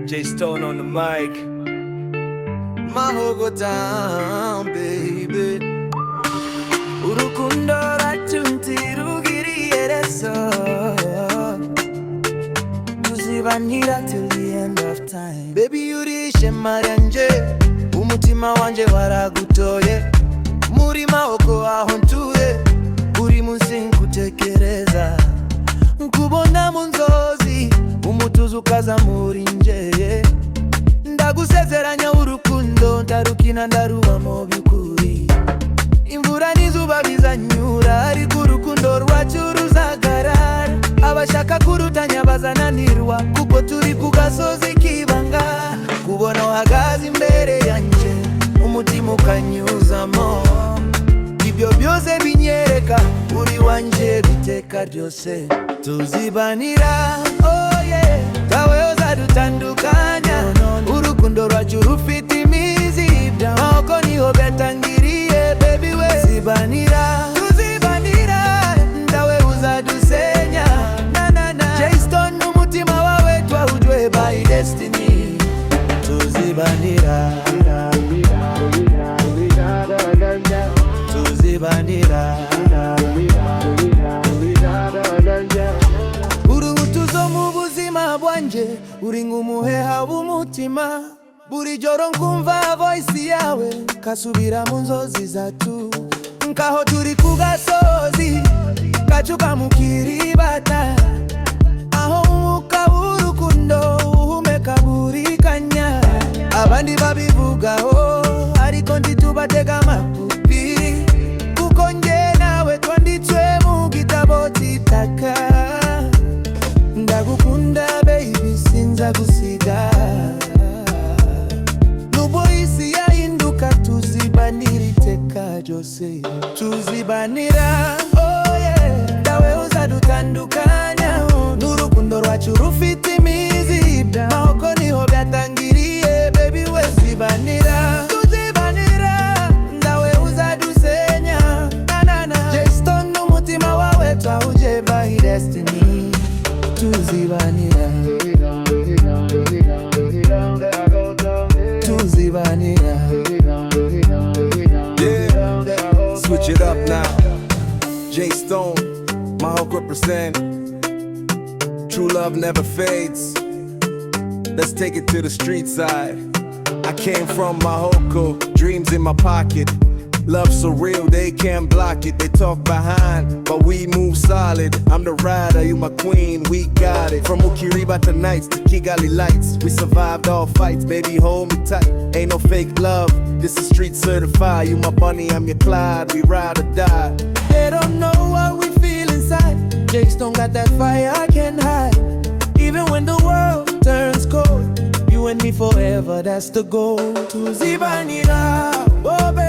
J Stone on the mic. Mahogo down, baby. Urukundo rachuntirugiriyereso. Tuzibanira till the end of time. Baby urishe maranje, umutima wanje waragutoye. Muri maoko aho ntuye, uri munsi nkutekereza. Nkubona mu nzozi, umutuzo ukaza muri nje. Ndagusezeranya urukundo ndarukina ndaruba byukuri. Imvura n'izuba bizanyura, ariko urukundo rwacu ruzagarara. Abashaka kurutanya bazananirwa, kuko turi ku gasozi k'ibanga. Kubona uhagaze imbere yanje, umutima ukanyuzamo. Ibyo byose binyereka uri wanje biteka ryose. Tuzibanira, oh yeah, tawe uzadutandukanya. Urukundo rwacu rufite imizi, maoko niho byatangiriye. Baby we tuzibanira, tawe uzadusenya. J Stone n'umutima wawe twahujwe by destiny. Tuzibanira, urubutuzo mu buzima bwanje, uri nk'umuheha w'umutima. Buri joro nkumva voice yawe, kasubira mu nzozi zacu. Nkaho turi ku gasozi kacuka mu kiribata, aho umwuka w'urukundo uhumeka buri kanya. Abandi babivugaho, ariko ntitubatega amapupi, kuko nje nawe twanditswe mu gitabo cy'itaka. Ndagukunda baby sinza gusiga, nubwo isi yahinduka tuzibanira iteka ryose. Tuzibanira, oh yeah, tawe uzadutandukanya. N'urukundo rwacu rufite imizi, maoko niho byatangiriye. Baby we tuzibanira, ndawe uzadusenya. J Stone n'umutima wawe twahuje by destiny. Tuzibanira, Yeah, switch it up now. J Stone, Mahawk represent. True love never fades. Let's take it to the street side. I came from Mahoko, dreams in my pocket. Love so real, they can't block it. They talk behind, but we move solid. I'm the rider, you my queen, we got it. From Ukiribata nights to Kigali lights, we survived all fights, baby hold me tight. Ain't no fake love, this is street certified. You my bunny, I'm your Clyde, we ride or die. They don't know what we feel inside. J Stone got that fire I can't hide. Even when the world turns cold, you and me forever, that's the goal. Tuzibanira, oh baby.